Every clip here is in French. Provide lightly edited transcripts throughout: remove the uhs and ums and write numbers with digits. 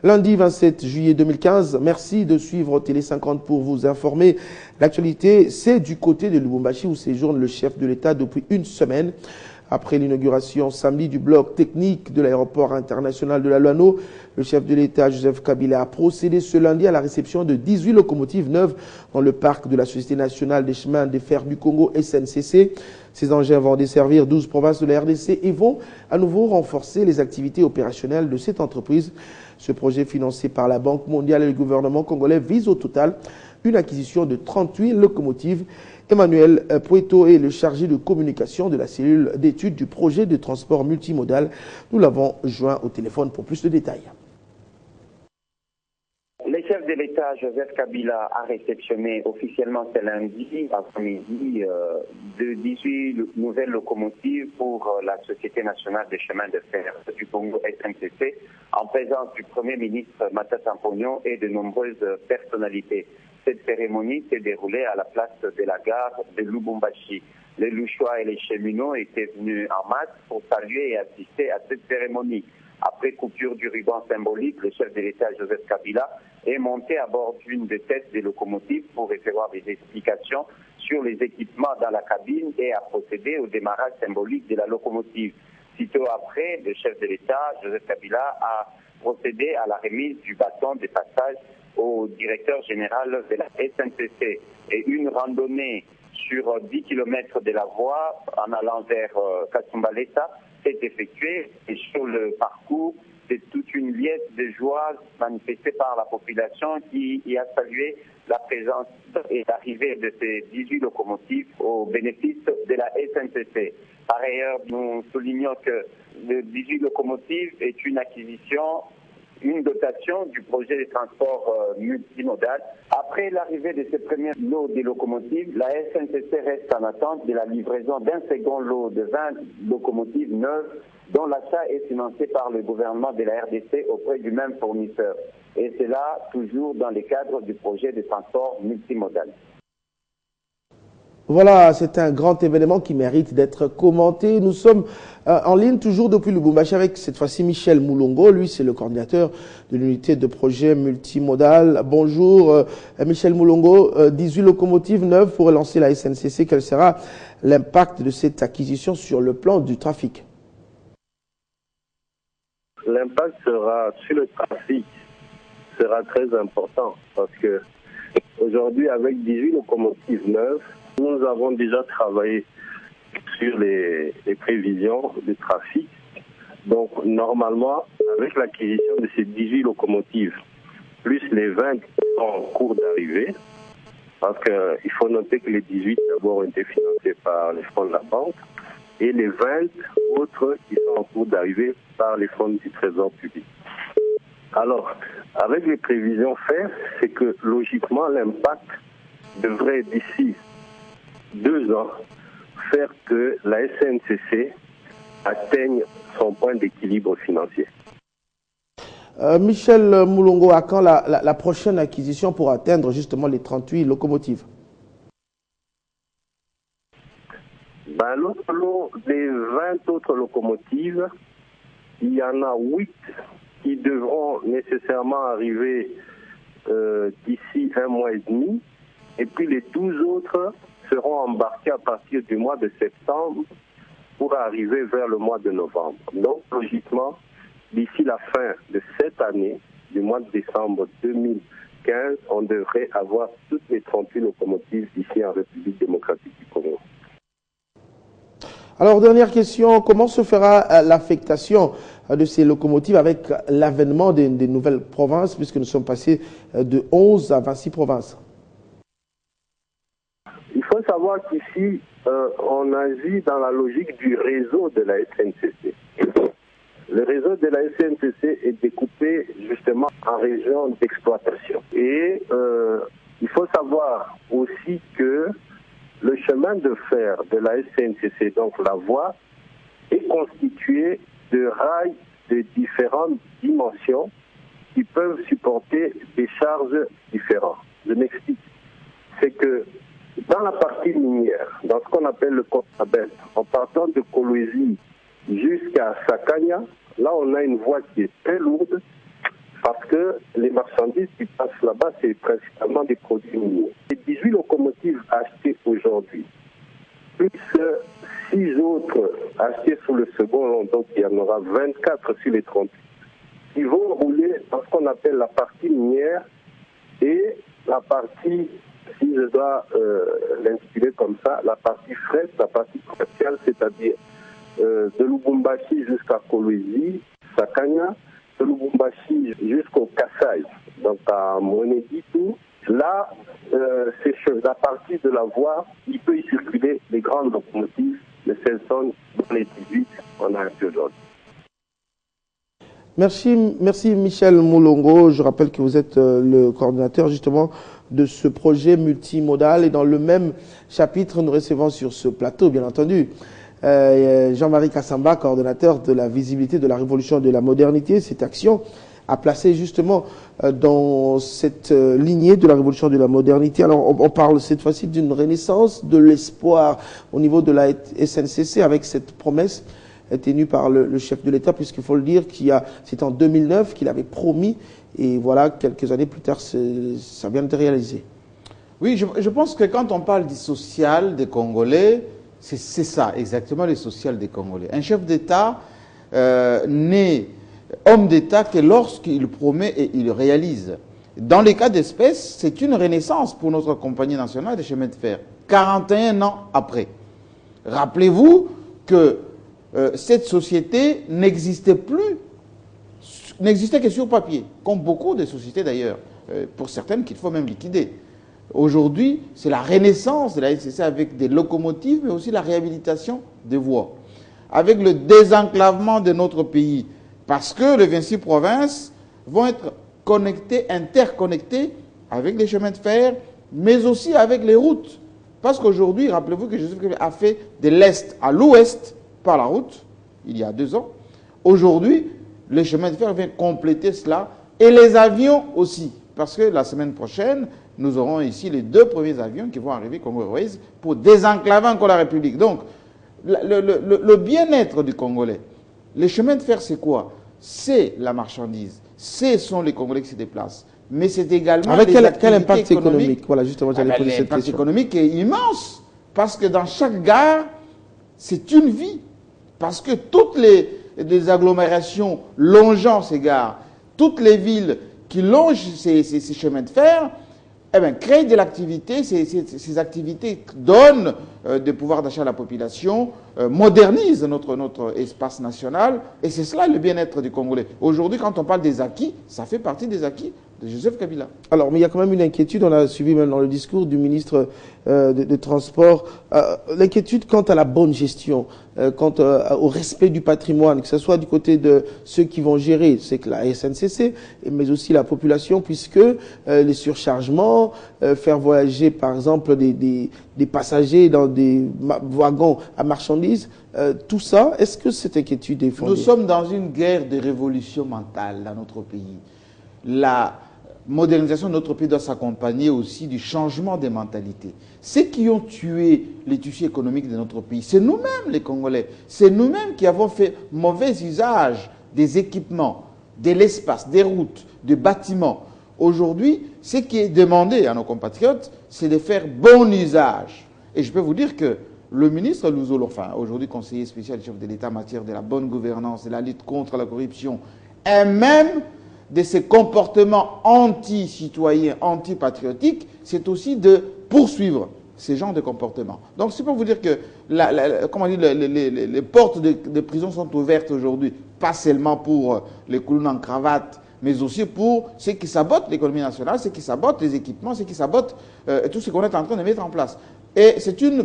Lundi 27 juillet 2015, merci de suivre Télé 50 pour vous informer. L'actualité, c'est du côté de Lubumbashi où séjourne le chef de l'État depuis une semaine. Après l'inauguration samedi du bloc technique de l'aéroport international de la Luano, le chef de l'État, Joseph Kabila, a procédé ce lundi à la réception de 18 locomotives neuves dans le parc de la Société nationale des chemins de fer du Congo, SNCC. Ces engins vont desservir 12 provinces de la RDC et vont à nouveau renforcer les activités opérationnelles de cette entreprise. Ce projet financé par la Banque mondiale et le gouvernement congolais vise au total une acquisition de 38 locomotives. Emmanuel Pueto est le chargé de communication de la cellule d'études du projet de transport multimodal. Nous l'avons joint au téléphone pour plus de détails. Le chef de l'État, Joseph Kabila, a réceptionné officiellement ce lundi après-midi de 18 nouvelles locomotives pour la Société nationale des chemins de fer du Congo, SNCC, en présence du Premier ministre Matata Ponyo et de nombreuses personnalités. Cette cérémonie s'est déroulée à la place de la gare de Lubumbashi. Les Louchois et les cheminots étaient venus en masse pour saluer et assister à cette cérémonie. Après coupure du ruban symbolique, le chef de l'État, Joseph Kabila, est monté à bord d'une des têtes des locomotives pour recevoir des explications sur les équipements dans la cabine et a procédé au démarrage symbolique de la locomotive. Sitôt après, le chef de l'État, Joseph Kabila, a procédé à la remise du bâton de passage au directeur général de la SNCC et une randonnée sur 10 km de la voie en allant vers Katsumbaleta s'est effectuée et sur le parcours, c'est toute une liesse de joie manifestée par la population qui y a salué la présence et l'arrivée de ces 18 locomotives au bénéfice de la SNCC. Par ailleurs, nous soulignons que les 18 locomotives est une acquisition, une dotation du projet de transport multimodal. Après l'arrivée de ce premier lot de locomotives, la SNCC reste en attente de la livraison d'un second lot de 20 locomotives neuves dont l'achat est financé par le gouvernement de la RDC auprès du même fournisseur. Et c'est là toujours dans le cadre du projet de transport multimodal. Voilà, c'est un grand événement qui mérite d'être commenté. Nous sommes en ligne toujours depuis Lubumbashi avec cette fois-ci Michel Moulongo. Lui, c'est le coordinateur de l'unité de projet multimodal. Bonjour Michel Moulongo. 18 locomotives neuves pour relancer la SNCC. Quel sera l'impact de cette acquisition sur le plan du trafic? L'impact sera sur le trafic sera très important parce que aujourd'hui, avec 18 locomotives neuves, nous avons déjà travaillé sur les prévisions de trafic. Donc, normalement, avec l'acquisition de ces 18 locomotives, plus les 20 qui sont en cours d'arrivée, parce qu'il faut noter que les 18 d'abord ont été financés par les fonds de la banque, et les 20 autres qui sont en cours d'arrivée par les fonds du Trésor public. Alors, avec les prévisions faites, c'est que logiquement, l'impact devrait d'ici 2 ans faire que la SNCC atteigne son point d'équilibre financier. Michel Moulongo, à quand la prochaine acquisition pour atteindre justement les 38 locomotives? L'autre lot des 20 autres locomotives, il y en a 8 qui devront nécessairement arriver d'ici 1 mois et demi, et puis les 12 autres seront embarqués à partir du mois de septembre pour arriver vers le mois de novembre. Donc, logiquement, d'ici la fin de cette année, du mois de décembre 2015, on devrait avoir toutes les 38 locomotives ici en République démocratique du Congo. Alors, dernière question, comment se fera l'affectation de ces locomotives avec l'avènement des nouvelles provinces, puisque nous sommes passés de 11 à 26 provinces? Il faut savoir qu'ici, on agit dans la logique du réseau de la SNCC. Le réseau de la SNCC est découpé justement en régions d'exploitation. Et il faut savoir aussi que le chemin de fer de la SNCC, donc la voie, est constitué de rails de différentes dimensions qui peuvent supporter des charges différentes. Je m'explique. C'est que dans la partie minière, dans ce qu'on appelle le Contabel, en partant de Kolwezi jusqu'à Sakanya, là on a une voie qui est très lourde parce que les marchandises qui passent là-bas, c'est principalement des produits miniers. Les 18 locomotives achetées aujourd'hui, plus 6 autres achetées sous le second long, donc il y en aura 24 sur les 30. Ils vont rouler dans ce qu'on appelle la partie minière et la partie, si je dois l'intituler comme ça, la partie fret, la partie commerciale, c'est-à-dire de Lubumbashi jusqu'à Kolwezi, Sakanya, de Lubumbashi jusqu'au Kassai, donc à Moneditu. Là, c'est la partie de la voie, il peut y circuler les grandes locomotives de 16 tonnes dans les 18 on a un peu aujourd'hui. Merci Michel Moulongo. Je rappelle que vous êtes le coordinateur justement de ce projet multimodal et dans le même chapitre, nous recevons sur ce plateau, bien entendu, Jean-Marie Kassamba, coordonnateur de la visibilité de la révolution de la modernité. Cette action a placé justement dans cette lignée de la révolution de la modernité. Alors on parle cette fois-ci d'une renaissance de l'espoir au niveau de la SNCC avec cette promesse tenue par le chef de l'État, puisqu'il faut le dire c'est en 2009 qu'il avait promis et voilà, quelques années plus tard, ça vient de réaliser. Oui, je pense que quand on parle du social des Congolais, c'est ça, exactement le social des Congolais. Un chef d'État n'est homme d'État que lorsqu'il promet et il réalise. Dans les cas d'espèce, c'est une renaissance pour notre compagnie nationale des chemins de fer, 41 ans après. Rappelez-vous que cette société n'existait que sur papier, comme beaucoup de sociétés d'ailleurs, pour certaines qu'il faut même liquider. Aujourd'hui, c'est la renaissance de la SNCC avec des locomotives, mais aussi la réhabilitation des voies. Avec le désenclavement de notre pays, parce que les 26 provinces vont être interconnectées avec les chemins de fer, mais aussi avec les routes. Parce qu'aujourd'hui, rappelez-vous que Joseph Kabila a fait de l'Est à l'Ouest par la route, il y a 2 ans. Aujourd'hui, les chemins de fer viennent compléter cela, et les avions aussi. Parce que la semaine prochaine, nous aurons ici les 2 premiers avions qui vont arriver Congo Airways pour désenclaver encore la République. Donc, le bien-être du Congolais, les chemins de fer, c'est quoi? C'est la marchandise. Ce sont les Congolais qui se déplacent. Mais c'est également avec quel impact économique? Voilà, justement, j'allais poser cette question. L'impact économique est immense. Parce que dans chaque gare, c'est une vie. Parce que toutes les agglomérations longeant ces gares, toutes les villes qui longent ces chemins de fer, eh bien, créent de l'activité. Ces activités donnent des pouvoirs d'achat à la population, modernisent notre espace national. Et c'est cela le bien-être du Congolais. Aujourd'hui, quand on parle des acquis, ça fait partie des acquis de Joseph Kabila. Alors, mais il y a quand même une inquiétude, on a suivi même dans le discours du ministre des Transports, l'inquiétude quant à la bonne gestion, quant au respect du patrimoine, que ce soit du côté de ceux qui vont gérer, c'est que la SNCC, mais aussi la population, puisque les surchargements, faire voyager par exemple des passagers dans des wagons à marchandises, tout ça, est-ce que cette inquiétude est fondée? Nous sommes dans une guerre de révolution mentale dans notre pays. La modernisation de notre pays doit s'accompagner aussi du changement des mentalités. Ceux qui ont tué les tissus économiques de notre pays, c'est nous-mêmes les Congolais. C'est nous-mêmes qui avons fait mauvais usage des équipements, de l'espace, des routes, des bâtiments. Aujourd'hui, ce qui est demandé à nos compatriotes, c'est de faire bon usage. Et je peux vous dire que le ministre Louzolo, enfin aujourd'hui conseiller spécial du chef de l'État en matière de la bonne gouvernance et la lutte contre la corruption, et même de ces comportements anti-citoyens, anti-patriotiques, c'est aussi de poursuivre ces genres de comportements. Donc c'est pour vous dire que les portes des prisons sont ouvertes aujourd'hui, pas seulement pour les clowns en cravate, mais aussi pour ceux qui sabotent l'économie nationale, ceux qui sabotent les équipements, ceux qui sabotent tout ce qu'on est en train de mettre en place. Et c'est une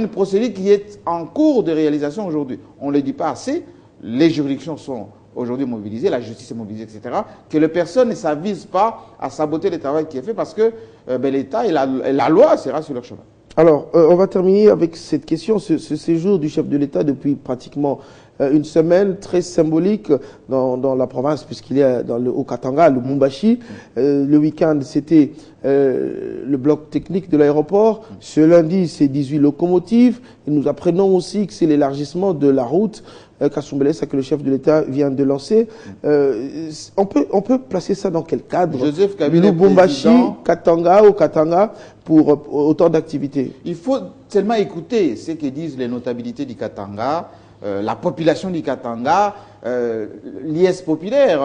procédure qui est en cours de réalisation aujourd'hui. On ne le dit pas assez, les juridictions sont aujourd'hui mobilisées, la justice est mobilisée, etc., que les personnes ne s'avisent pas à saboter le travail qui est fait parce que l'État et la loi sera sur leur chemin. Alors, on va terminer avec cette question. Ce séjour du chef de l'État depuis pratiquement une semaine, très symbolique dans la province, puisqu'il est dans le Haut-Katanga, le Lubumbashi. Le week-end, c'était le bloc technique de l'aéroport. Ce lundi, c'est 18 locomotives. Et nous apprenons aussi que c'est l'élargissement de la route Kasumbalesa que le chef de l'État vient de lancer. On peut placer ça dans quel cadre? Joseph Kabila, Lubumbashi, Katanga ou Katanga pour autant d'activités. Il faut seulement écouter ce que disent les notabilités du Katanga, la population du Katanga, l'IS populaire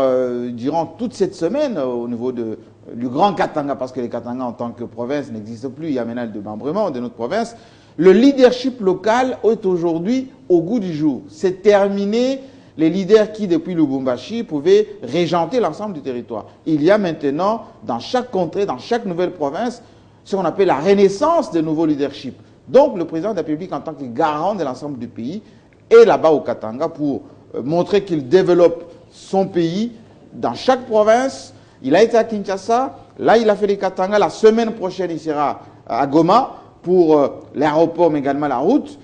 durant toute cette semaine au niveau du Grand Katanga, parce que les Katanga en tant que province n'existent plus, il y a maintenant le démembrement de notre province. Le leadership local est aujourd'hui au goût du jour. C'est terminé les leaders qui, depuis Lubumbashi, pouvaient régenter l'ensemble du territoire. Il y a maintenant, dans chaque contrée, dans chaque nouvelle province, ce qu'on appelle la renaissance des nouveaux leaderships. Donc, le président de la République, en tant que garant de l'ensemble du pays, est là-bas au Katanga pour montrer qu'il développe son pays dans chaque province. Il a été à Kinshasa, là il a fait les Katanga, la semaine prochaine il sera à Goma pour l'aéroport mais également la route.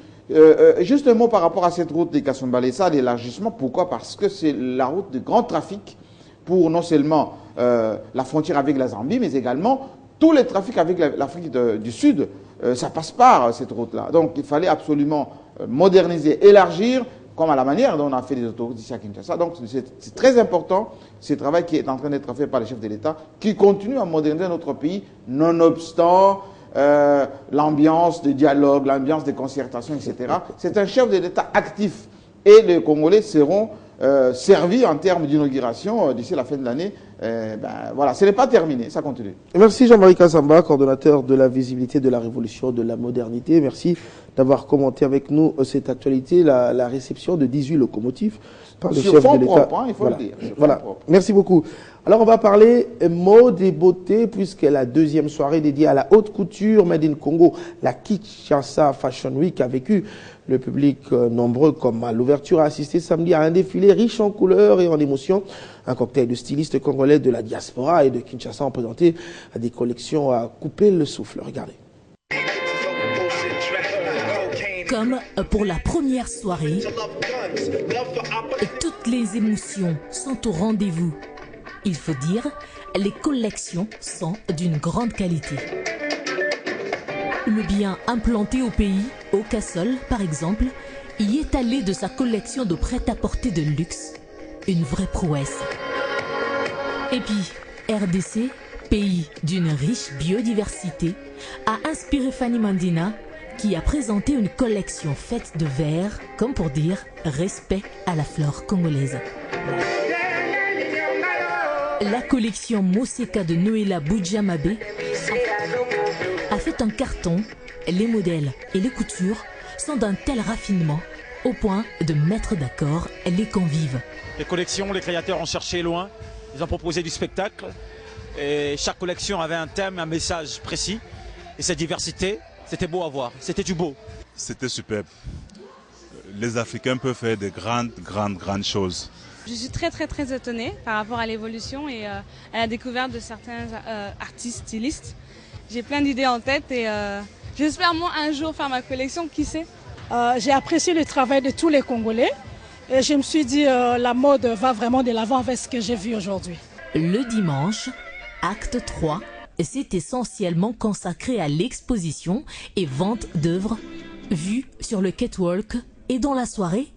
Juste un mot par rapport à cette route des Kasumbalesa, l'élargissement. Pourquoi? Parce que c'est la route de grand trafic pour non seulement la frontière avec la Zambie, mais également tous les trafics avec l'Afrique du Sud. Ça passe par cette route-là. Donc il fallait absolument moderniser, élargir, comme à la manière dont on a fait des autoroutes ici à Kinshasa. Donc c'est très important, ce travail qui est en train d'être fait par les chefs de l'État, qui continue à moderniser notre pays, nonobstant l'ambiance de dialogue, l'ambiance de concertation, etc. C'est un chef de l'État actif. Et les Congolais seront servis en termes d'inauguration d'ici la fin de l'année. Voilà, ce n'est pas terminé, ça continue. Merci Jean-Marie Kasamba, coordonnateur de la visibilité de la révolution de la modernité. Merci d'avoir commenté avec nous cette actualité, la réception de 18 locomotives par le chef de l'État. Il faut le dire. Voilà, merci beaucoup. Alors on va parler mode et beauté, puisque la deuxième soirée dédiée à la haute couture Made in Congo, la Kinshasa Fashion Week, a vécu le public nombreux comme à l'ouverture a assisté samedi à un défilé riche en couleurs et en émotions. Un cocktail de stylistes congolais de la diaspora et de Kinshasa ont présenté des collections à couper le souffle. Regardez. Comme pour la première soirée, toutes les émotions sont au rendez-vous. Il faut dire, les collections sont d'une grande qualité. Le bien implanté au pays, au Cassol par exemple, y est allé de sa collection de prêt-à-porter de luxe. Une vraie prouesse. Et puis, RDC, pays d'une riche biodiversité, a inspiré Fanny Mandina, qui a présenté une collection faite de verre, comme pour dire respect à la flore congolaise. La collection Moseka de Noéla Boudjamabe a fait un carton. Les modèles et les coutures sont d'un tel raffinement au point de mettre d'accord les convives. Les collections, les créateurs ont cherché loin, ils ont proposé du spectacle et chaque collection avait un thème, un message précis et cette diversité, c'était beau à voir, c'était du beau. C'était superbe. Les Africains peuvent faire de grandes choses. Je suis très étonnée par rapport à l'évolution et à la découverte de certains artistes stylistes. J'ai plein d'idées en tête et j'espère moi un jour faire ma collection, qui sait. J'ai apprécié le travail de tous les Congolais et je me suis dit la mode va vraiment de l'avant avec ce que j'ai vu aujourd'hui. Le dimanche, acte 3, c'est essentiellement consacré à l'exposition et vente d'œuvres vues sur le catwalk et dans la soirée,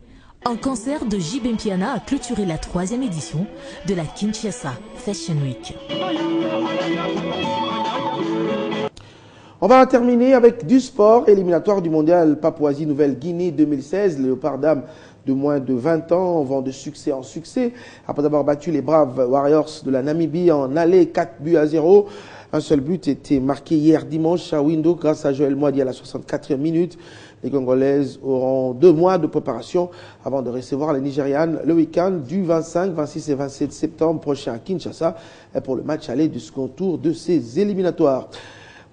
un concert de J. Bempiana a clôturé la 3e édition de la Kinshasa Fashion Week. On va terminer avec du sport, éliminatoire du mondial Papouasie-Nouvelle-Guinée 2016. Les Léopards dames de moins de 20 ans vont de succès en succès. Après avoir battu les braves Warriors de la Namibie en aller 4-0. Un seul but était marqué hier dimanche à Windo grâce à Joël Moadi à la 64e minute. Les Congolaises auront 2 mois de préparation avant de recevoir les Nigérianes le week-end du 25, 26 et 27 septembre prochain à Kinshasa pour le match aller du second tour de ces éliminatoires.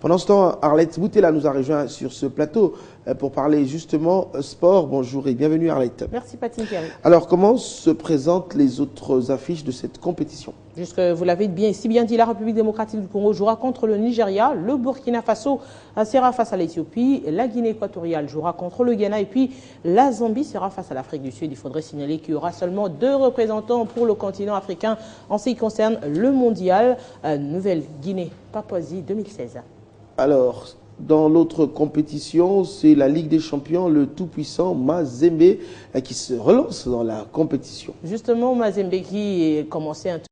Pendant ce temps, Arlette Boutella nous a rejoint sur ce plateau pour parler justement sport. Bonjour et bienvenue Arlette. Merci Patine Thierry. Alors comment se présentent les autres affiches de cette compétition? Jusque, vous l'avez si bien dit, la République démocratique du Congo jouera contre le Nigeria, le Burkina Faso sera face à l'Éthiopie, la Guinée équatoriale jouera contre le Ghana et puis la Zambie sera face à l'Afrique du Sud. Il faudrait signaler qu'il y aura seulement 2 représentants pour le continent africain en ce qui concerne le mondial Nouvelle-Guinée, Papouasie 2016. Alors, Dans l'autre compétition, c'est la Ligue des Champions, le tout-puissant Mazembe qui se relance dans la compétition. Justement, Mazembe qui commençait un